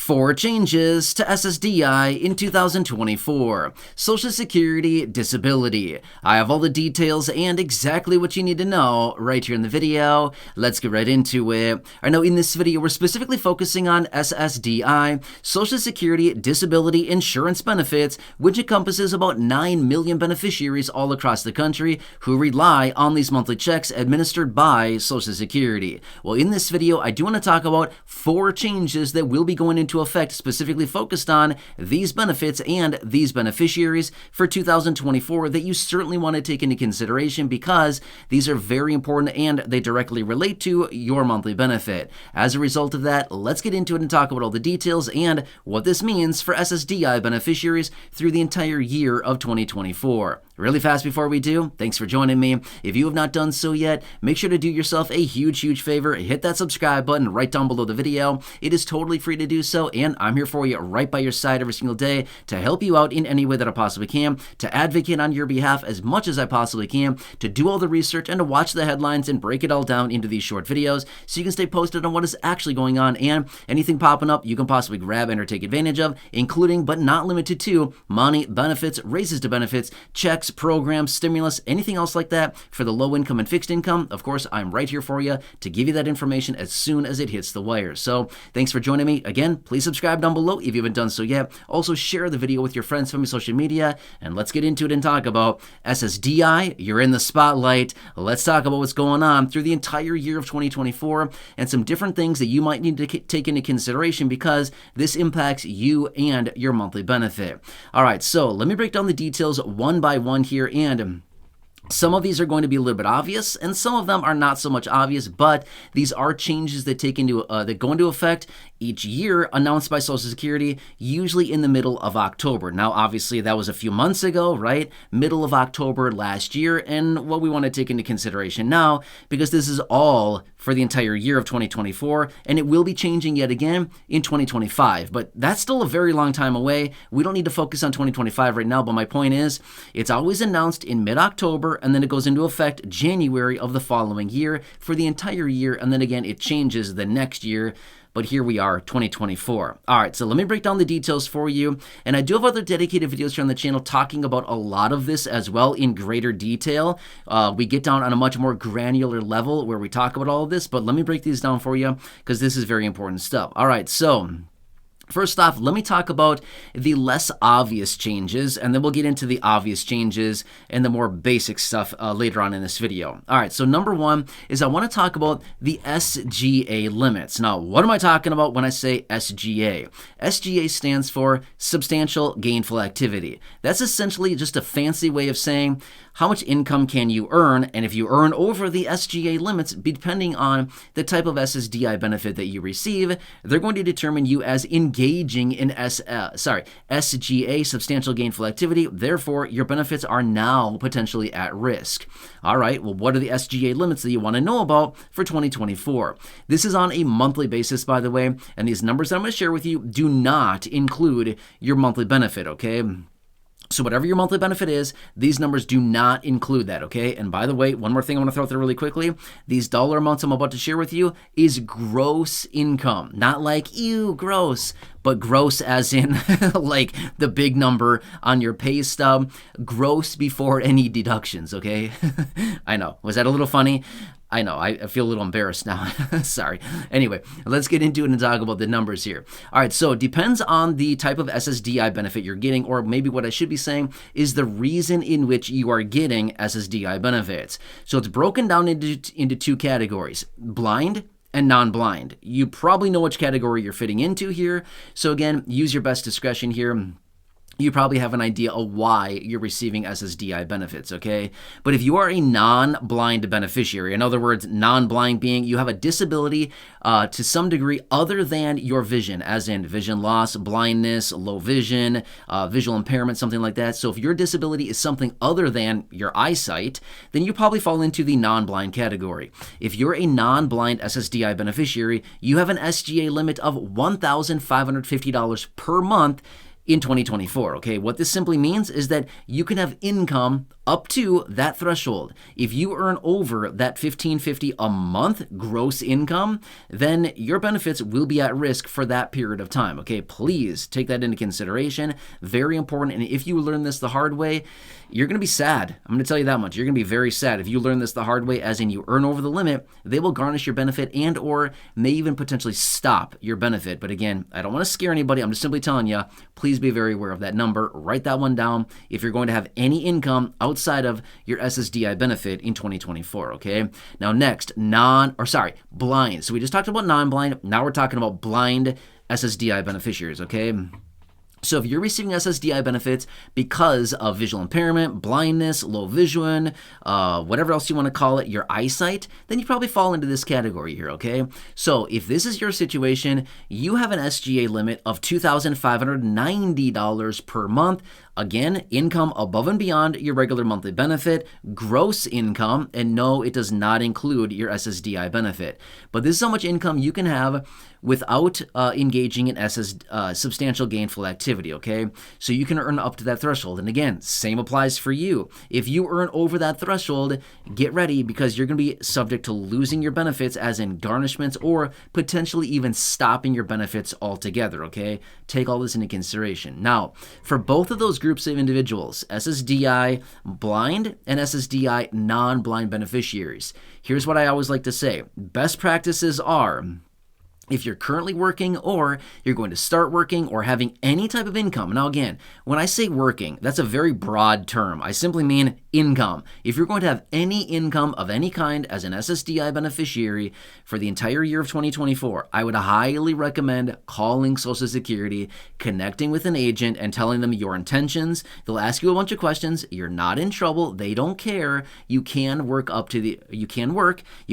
4 changes to SSDI in 2024. Social Security Disability. I have all the details and exactly what you need to know right here in the video. Let's get right into it. I know in this video we're specifically focusing on SSDI, Social Security Disability Insurance Benefits, which encompasses about 9 million beneficiaries all across the country who rely on these monthly checks administered by Social Security. Well, in this video I do want to talk about 4 changes that will be going into effect specifically focused on these benefits and these beneficiaries for 2024 that you certainly want to take into consideration because these are very important and they directly relate to your monthly benefit. As a result of that, let's get into it and talk about all the details and what this means for SSDI beneficiaries through the entire year of 2024. Really fast before we do, thanks for joining me. If you have not done so yet, make sure to do yourself a huge favor. Hit that subscribe button right down below the video. It is totally free to do so, and I'm here for you right by your side every single day to help you out in any way that I possibly can, to advocate on your behalf as much as I possibly can, to do all the research and to watch the headlines and break it all down into these short videos so you can stay posted on what is actually going on and anything popping up you can possibly grab and or take advantage of, including but not limited to money, benefits, raises to benefits, checks, programs, stimulus, anything else like that for the low income and fixed income. Of course, I'm right here for you to give you that information as soon as it hits the wire. So thanks for joining me. Again, please subscribe down below if you haven't done so yet. Also share the video with your friends from your social media, and let's get into it and talk about SSDI. You're in the spotlight. Let's talk about what's going on through the entire year of 2024 and some different things that you might need to take into consideration because this impacts you and your monthly benefit. All right, so let me break down the details one by one here, and some of these are going to be a little bit obvious, and some of them are not so much obvious, but these are changes that go into effect each year, announced by Social Security, usually in the middle of October. Now, obviously, that was a few months ago, right? Middle of October last year, and what we want to take into consideration now, because this is all for the entire year of 2024, and it will be changing yet again in 2025, but that's still a very long time away. We don't need to focus on 2025 right now, but my point is, it's always announced in mid-October, and then it goes into effect January of the following year for the entire year, and then again, it changes the next year. But here we are, 2024. All right, so let me break down the details for you. And I do have other dedicated videos here on the channel talking about a lot of this as well in greater detail. We get down on a much more granular level where we talk about all of this, but let me break these down for you because this is very important stuff. All right, so first off, let me talk about the less obvious changes, and then we'll get into the obvious changes and the more basic stuff later on in this video. All right, so number one is I want to talk about the SGA limits. Now, what am I talking about when I say SGA? SGA stands for Substantial Gainful Activity. That's essentially just a fancy way of saying how much income can you earn, and if you earn over the SGA limits, depending on the type of SSDI benefit that you receive, they're going to determine you as engaging in SGA, Substantial Gainful Activity. Therefore, your benefits are now potentially at risk. All right, well, what are the SGA limits that you want to know about for 2024? This is on a monthly basis, by the way, and these numbers that I'm going to share with you do not include your monthly benefit, okay? So whatever your monthly benefit is, these numbers do not include that, okay? And by the way, one more thing I want to throw out there really quickly. These dollar amounts I'm about to share with you is gross income. Not like, ew, gross, but gross as in like the big number on your pay stub. Gross before any deductions, okay? I know. Was that a little funny? I know, I feel a little embarrassed now. Sorry. Anyway, let's get into it and talk about the numbers here. All right, so it depends on the type of SSDI benefit you're getting, or maybe what I should be saying is the reason in which you are getting SSDI benefits. So it's broken down into 2 categories, blind and non-blind. You probably know which category you're fitting into here. So again, use your best discretion here. You probably have an idea of why you're receiving SSDI benefits, okay? But if you are a non-blind beneficiary, in other words, non-blind being you have a disability to some degree other than your vision, as in vision loss, blindness, low vision, visual impairment, something like that. So if your disability is something other than your eyesight, then you probably fall into the non-blind category. If you're a non-blind SSDI beneficiary, you have an SGA limit of $1,550 per month in 2024, okay? What this simply means is that you can have income up to that threshold. If you earn over that $1,550 a month gross income, then your benefits will be at risk for that period of time, okay? Please take that into consideration. Very important. And if you learn this the hard way, you're going to be sad. I'm going to tell you that much. You're going to be very sad if you learn this the hard way, as in you earn over the limit. They will garnish your benefit and or may even potentially stop your benefit. But again, I don't want to scare anybody. I'm just simply telling you, please be very aware of that number. Write that one down if you're going to have any income outside of your SSDI benefit in 2024, okay? Now next, blind. So we just talked about non-blind. Now we're talking about blind SSDI beneficiaries, okay? So if you're receiving SSDI benefits because of visual impairment, blindness, low vision, whatever else you want to call it, your eyesight, then you probably fall into this category here, okay? So if this is your situation, you have an SGA limit of $2,590 per month. Again, income above and beyond your regular monthly benefit, gross income, and no, it does not include your SSDI benefit. But this is how much income you can have without engaging in substantial gainful activity, okay? So you can earn up to that threshold. And again, same applies for you. If you earn over that threshold, get ready because you're going to be subject to losing your benefits, as in garnishments, or potentially even stopping your benefits altogether, okay? Take all this into consideration. Now, for both of those groups of individuals, SSDI blind and SSDI non-blind beneficiaries, here's what I always like to say. Best practices are, if you're currently working or you're going to start working or having any type of income. Now again, when I say working, that's a very broad term. I simply mean income. If you're going to have any income of any kind as an SSDI beneficiary for the entire year of 2024, I would highly recommend calling Social Security, connecting with an agent, and telling them your intentions. They'll ask you a bunch of questions. You're not in trouble. They don't care. You can you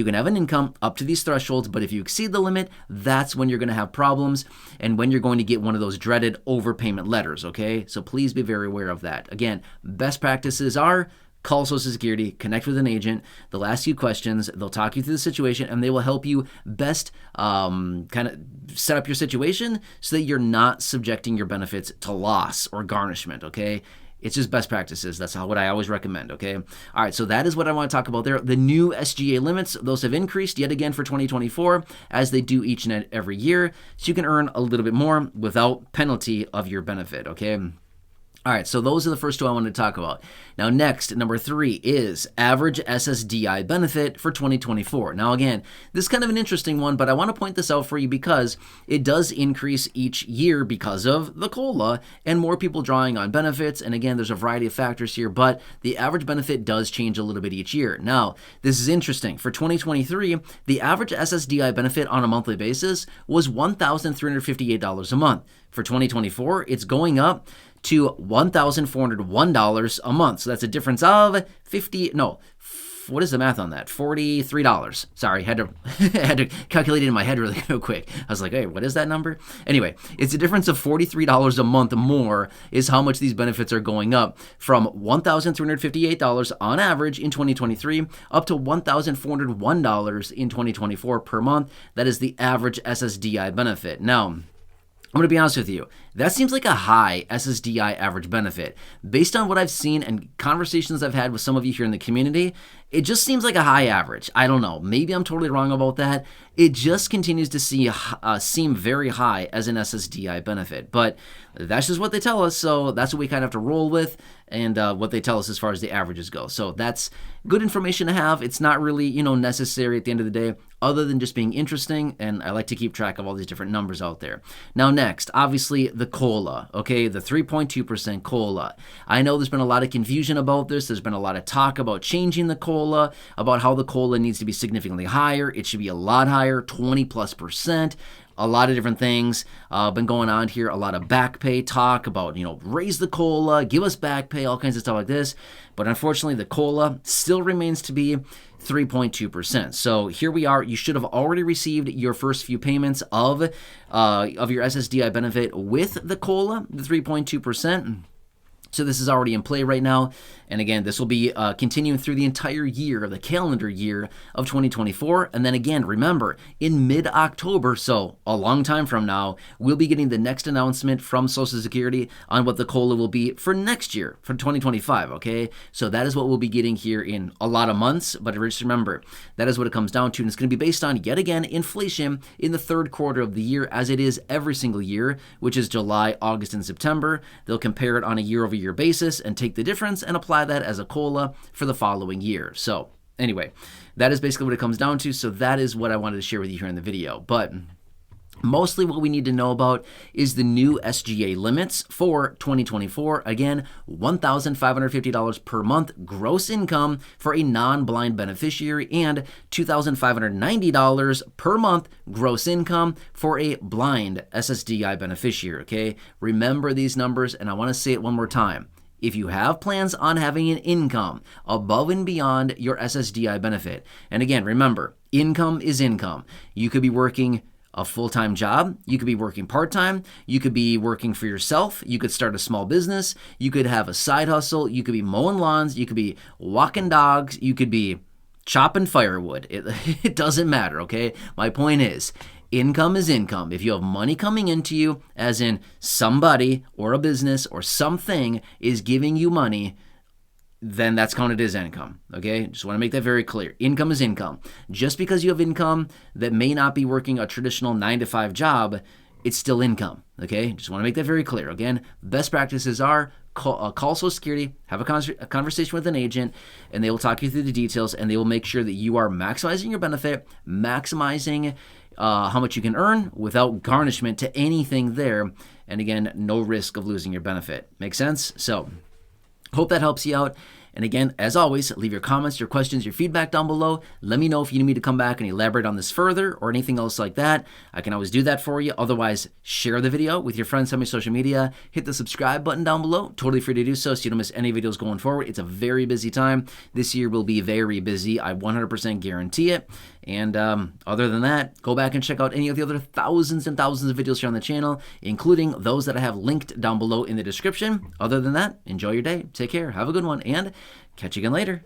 can have an income up to these thresholds, but if you exceed the limit, that's when you're going to have problems and when you're going to get one of those dreaded overpayment letters, okay? So please be very aware of that. Again, best practices are call Social Security, connect with an agent. They'll ask you questions. They'll talk you through the situation, and they will help you best kind of set up your situation so that you're not subjecting your benefits to loss or garnishment, okay? It's just best practices. That's what I always recommend, okay? All right, so that is what I want to talk about there. The new SGA limits, those have increased yet again for 2024, as they do each and every year, so you can earn a little bit more without penalty of your benefit, okay? All right, so those are the first two I wanted to talk about. Now next, number 3 is average SSDI benefit for 2024. Now again, this is kind of an interesting one, but I want to point this out for you because it does increase each year because of the COLA and more people drawing on benefits. And again, there's a variety of factors here, but the average benefit does change a little bit each year. Now, this is interesting. For 2023, the average SSDI benefit on a monthly basis was $1,358 a month. For 2024, it's going up to $1,401 a month. So that's a difference of what is the math on that? $43. Sorry, had to calculate it in my head really quick. I was like, hey, what is that number? Anyway, it's a difference of $43 a month more is how much these benefits are going up, from $1,358 on average in 2023 up to $1,401 in 2024 per month. That is the average SSDI benefit. Now, I'm going to be honest with you. That seems like a high SSDI average benefit. Based on what I've seen and conversations I've had with some of you here in the community, it just seems like a high average. I don't know. Maybe I'm totally wrong about that. It just continues to seem very high as an SSDI benefit. But that's just what they tell us, so that's what we kind of have to roll with, and what they tell us as far as the averages go. So that's good information to have. It's not really, necessary at the end of the day, other than just being interesting, and I like to keep track of all these different numbers out there. Now next, obviously the COLA, okay, the 3.2% COLA. I know there's been a lot of confusion about this. There's been a lot of talk about changing the COLA, about how the COLA needs to be significantly higher. It should be a lot higher, 20+%. A lot of different things been going on here. A lot of back pay talk about, raise the COLA, give us back pay, all kinds of stuff like this. But unfortunately, the COLA still remains to be 3.2%. So here we are. You should have already received your first few payments of your SSDI benefit with the COLA, the 3.2%. So this is already in play right now. And again, this will be continuing through the entire year, the calendar year of 2024. And then again, remember, in mid-October, so a long time from now, we'll be getting the next announcement from Social Security on what the COLA will be for next year, for 2025, okay? So that is what we'll be getting here in a lot of months. But just remember, that is what it comes down to. And it's going to be based on, yet again, inflation in the third quarter of the year, as it is every single year, which is July, August, and September. They'll compare it on a year-over-year basis and take the difference and apply that as a COLA for the following year. So anyway, that is basically what it comes down to. So that is what I wanted to share with you here in the video. But mostly what we need to know about is the new SGA limits for 2024. Again, $1,550 per month gross income for a non-blind beneficiary and $2,590 per month gross income for a blind SSDI beneficiary, okay? Remember these numbers, and I want to say it one more time. If you have plans on having an income above and beyond your SSDI benefit, and again, remember, income is income. You could be working a full-time job, you could be working part-time, you could be working for yourself, you could start a small business, you could have a side hustle, you could be mowing lawns, you could be walking dogs, you could be chopping firewood. It doesn't matter, okay? My point is, income is income. If you have money coming into you, as in somebody or a business or something is giving you money, then that's counted as income, okay? Just want to make that very clear. Income is income. Just because you have income that may not be working a traditional 9-to-5 job, it's still income, okay? Just want to make that very clear. Again, best practices are call Social Security, have a conversation with an agent, and they will talk you through the details, and they will make sure that you are maximizing your benefit, maximizing how much you can earn without garnishment to anything there, and again, no risk of losing your benefit. Make sense? So, hope that helps you out. And again, as always, leave your comments, your questions, your feedback down below. Let me know if you need me to come back and elaborate on this further or anything else like that. I can always do that for you. Otherwise, share the video with your friends on my social media. Hit the subscribe button down below. Totally free to do so you don't miss any videos going forward. It's a very busy time. This year will be very busy. I 100% guarantee it. And other than that, go back and check out any of the other thousands and thousands of videos here on the channel, including those that I have linked down below in the description. Other than that, enjoy your day. Take care. Have a good one. And catch you again later.